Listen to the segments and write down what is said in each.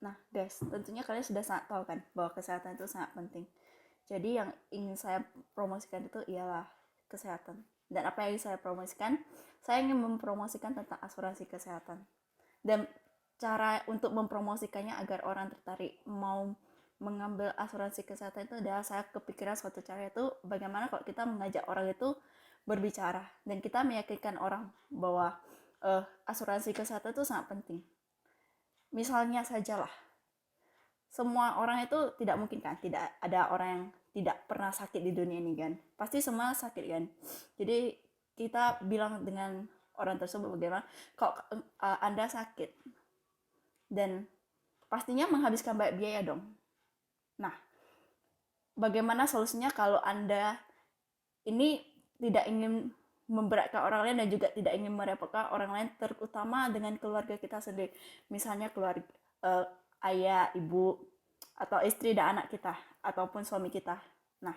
Nah, guys, tentunya kalian sudah sangat tahu kan bahwa kesehatan itu sangat penting. Jadi yang ingin saya promosikan itu ialah kesehatan. Dan apa yang saya promosikan? Saya ingin mempromosikan tentang asuransi kesehatan. Dan cara untuk mempromosikannya agar orang tertarik mau mengambil asuransi kesehatan itu adalah saya kepikiran suatu cara itu bagaimana kalau kita mengajak orang itu berbicara dan kita meyakinkan orang bahwa asuransi kesehatan itu sangat penting. Misalnya sajalah, semua orang itu tidak mungkin kan, tidak ada orang yang tidak pernah sakit di dunia ini kan, pasti semua sakit kan. Jadi kita bilang dengan orang tersebut bagaimana kalau Anda sakit dan pastinya menghabiskan banyak biaya dong. Nah, bagaimana solusinya kalau Anda ini tidak ingin memberatkan orang lain dan juga tidak ingin merepotkan orang lain, terutama dengan keluarga kita sendiri, misalnya keluarga ayah, ibu, atau istri dan anak kita, ataupun suami kita. Nah,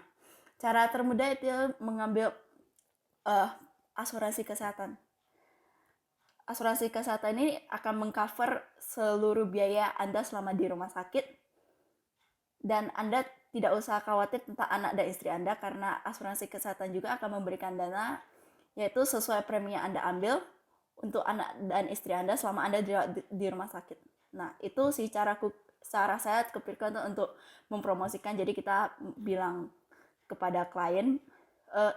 cara termudah itu mengambil asuransi kesehatan. Asuransi kesehatan ini akan mengcover seluruh biaya Anda selama di rumah sakit, dan Anda tidak usah khawatir tentang anak dan istri Anda karena asuransi kesehatan juga akan memberikan dana, yaitu sesuai premi yang Anda ambil untuk anak dan istri Anda selama Anda di rumah sakit. Nah, itu sih cara saya kepikirkan untuk mempromosikan. Jadi kita bilang kepada klien,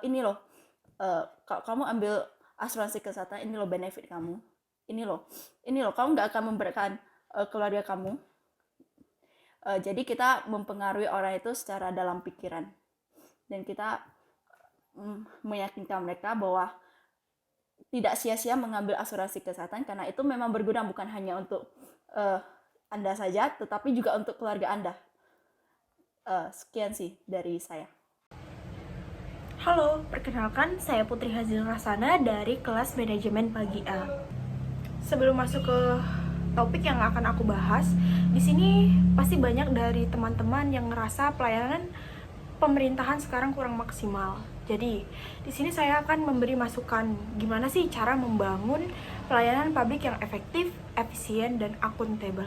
ini loh, kalau kamu ambil asuransi kesehatan, ini loh benefit kamu. Ini loh, kamu nggak akan memberatkan keluarga kamu. Jadi kita mempengaruhi orang itu secara dalam pikiran. Dan kita meyakinkan mereka bahwa tidak sia-sia mengambil asuransi kesehatan karena itu memang berguna bukan hanya untuk Anda saja, tetapi juga untuk keluarga Anda. Sekian sih dari saya. Halo, perkenalkan saya Putri Hazil Rasana dari kelas manajemen pagi A. Sebelum masuk ke topik yang akan aku bahas, di sini pasti banyak dari teman-teman yang ngerasa pelayanan pemerintahan sekarang kurang maksimal. Jadi, di sini saya akan memberi masukan gimana sih cara membangun pelayanan publik yang efektif, efisien, dan akuntabel.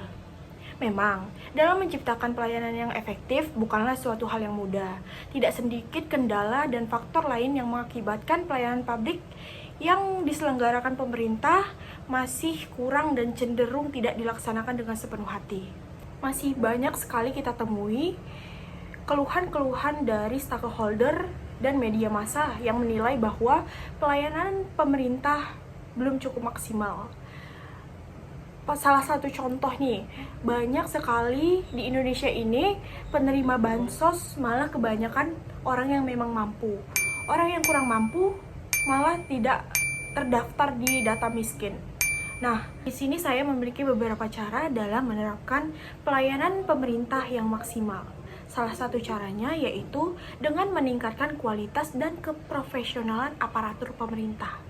Memang, dalam menciptakan pelayanan yang efektif bukanlah suatu hal yang mudah. Tidak sedikit kendala dan faktor lain yang mengakibatkan pelayanan publik yang diselenggarakan pemerintah masih kurang dan cenderung tidak dilaksanakan dengan sepenuh hati. Masih banyak sekali kita temui keluhan-keluhan dari stakeholder dan media massa yang menilai bahwa pelayanan pemerintah belum cukup maksimal. Salah satu contoh nih, banyak sekali di Indonesia ini penerima bansos malah kebanyakan orang yang memang mampu. Orang yang kurang mampu malah tidak terdaftar di data miskin. Nah, di sini saya memiliki beberapa cara dalam menerapkan pelayanan pemerintah yang maksimal. Salah satu caranya yaitu dengan meningkatkan kualitas dan keprofesionalan aparatur pemerintah.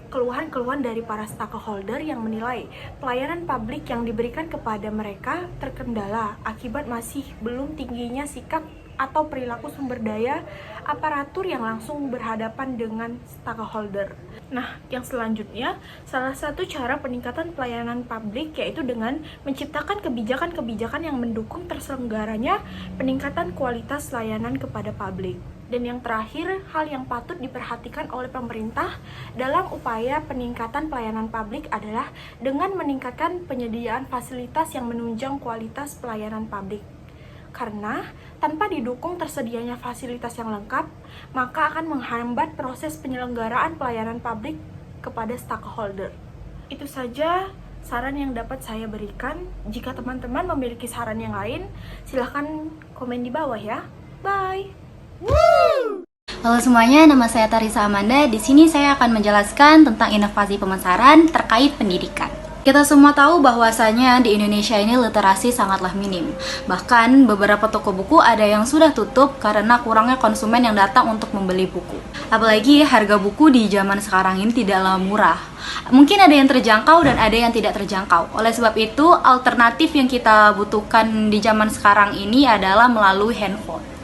Keluhan-keluhan dari para stakeholder yang menilai pelayanan publik yang diberikan kepada mereka terkendala akibat masih belum tingginya sikap atau perilaku sumber daya aparatur yang langsung berhadapan dengan stakeholder. Nah, yang selanjutnya, salah satu cara peningkatan pelayanan publik yaitu dengan menciptakan kebijakan-kebijakan yang mendukung terselenggaranya peningkatan kualitas layanan kepada publik. Dan yang terakhir, hal yang patut diperhatikan oleh pemerintah dalam upaya peningkatan pelayanan publik adalah dengan meningkatkan penyediaan fasilitas yang menunjang kualitas pelayanan publik. Karena tanpa didukung tersedianya fasilitas yang lengkap, maka akan menghambat proses penyelenggaraan pelayanan publik kepada stakeholder. Itu saja saran yang dapat saya berikan. Jika teman-teman memiliki saran yang lain, silahkan komen di bawah ya. Bye! Halo semuanya, nama saya Tarisa Amanda. Di sini saya akan menjelaskan tentang inovasi pemasaran terkait pendidikan. Kita semua tahu bahwasanya di Indonesia ini literasi sangatlah minim. Bahkan beberapa toko buku ada yang sudah tutup karena kurangnya konsumen yang datang untuk membeli buku. Apalagi harga buku di zaman sekarang ini tidaklah murah. Mungkin ada yang terjangkau dan ada yang tidak terjangkau. Oleh sebab itu, alternatif yang kita butuhkan di zaman sekarang ini adalah melalui handphone.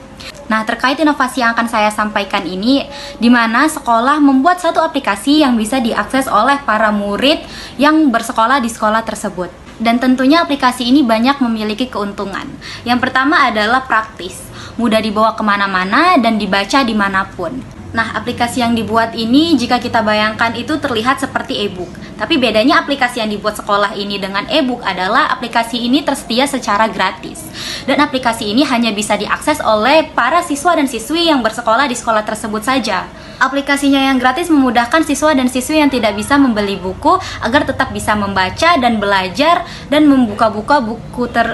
Nah, terkait inovasi yang akan saya sampaikan ini, di mana sekolah membuat satu aplikasi yang bisa diakses oleh para murid yang bersekolah di sekolah tersebut. Dan tentunya aplikasi ini banyak memiliki keuntungan. Yang pertama adalah praktis, mudah dibawa kemana-mana dan dibaca dimanapun. Nah, aplikasi yang dibuat ini jika kita bayangkan itu terlihat seperti e-book. Tapi bedanya aplikasi yang dibuat sekolah ini dengan e-book adalah aplikasi ini tersedia secara gratis. Dan aplikasi ini hanya bisa diakses oleh para siswa dan siswi yang bersekolah di sekolah tersebut saja. Aplikasinya yang gratis memudahkan siswa dan siswi yang tidak bisa membeli buku agar tetap bisa membaca dan belajar dan membuka-buka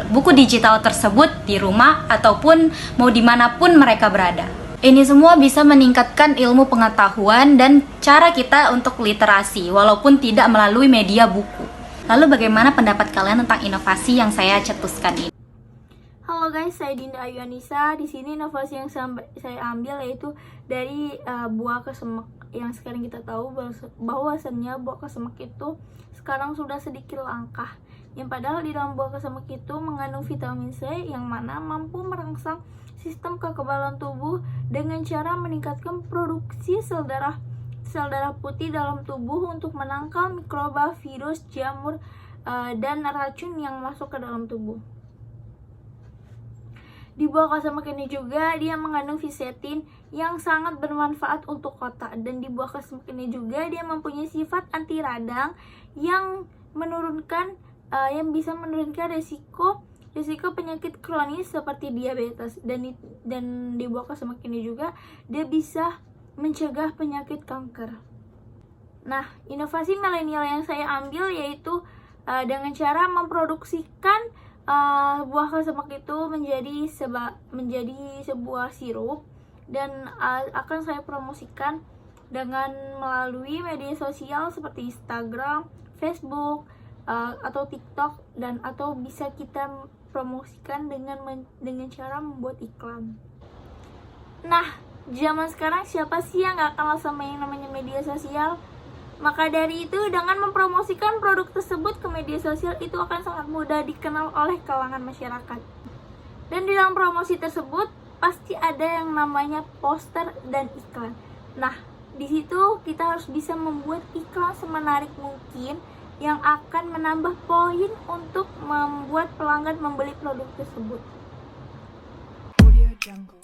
buku digital tersebut di rumah ataupun mau dimanapun mereka berada. Ini semua bisa meningkatkan ilmu pengetahuan dan cara kita untuk literasi, walaupun tidak melalui media buku. Lalu bagaimana pendapat kalian tentang inovasi yang saya cetuskan ini? Halo guys, saya Dinda Ayu Anissa. Di sini inovasi yang saya ambil yaitu dari buah kesemek. Yang sekarang kita tahu bahwasannya buah kesemek itu sekarang sudah sedikit langka. Yang padahal di dalam buah kesemek itu mengandung vitamin C yang mana mampu merangsang sistem kekebalan tubuh dengan cara meningkatkan produksi sel darah putih dalam tubuh untuk menangkal mikroba, virus, jamur, dan racun yang masuk ke dalam tubuh. Di buah kesemek ini juga dia mengandung fisetin yang sangat bermanfaat untuk otak, dan di buah kesemek ini juga dia mempunyai sifat anti radang yang bisa menurunkan risiko penyakit kronis seperti diabetes, dan di buah kesemek ini juga dia bisa mencegah penyakit kanker. Nah, inovasi milenial yang saya ambil yaitu dengan cara memproduksikan buah kesemek itu menjadi sebuah sirup, dan akan saya promosikan dengan melalui media sosial seperti Instagram, Facebook, atau TikTok, atau bisa kita promosikan dengan cara membuat iklan. Nah, zaman sekarang siapa sih yang gak kenal sama yang namanya media sosial? Maka dari itu, dengan mempromosikan produk tersebut ke media sosial itu akan sangat mudah dikenal oleh kalangan masyarakat. Dan di dalam promosi tersebut pasti ada yang namanya poster dan iklan. Nah, di situ kita harus bisa membuat iklan semenarik mungkin yang akan menambah poin untuk membuat pelanggan membeli produk tersebut. Audio Jungle.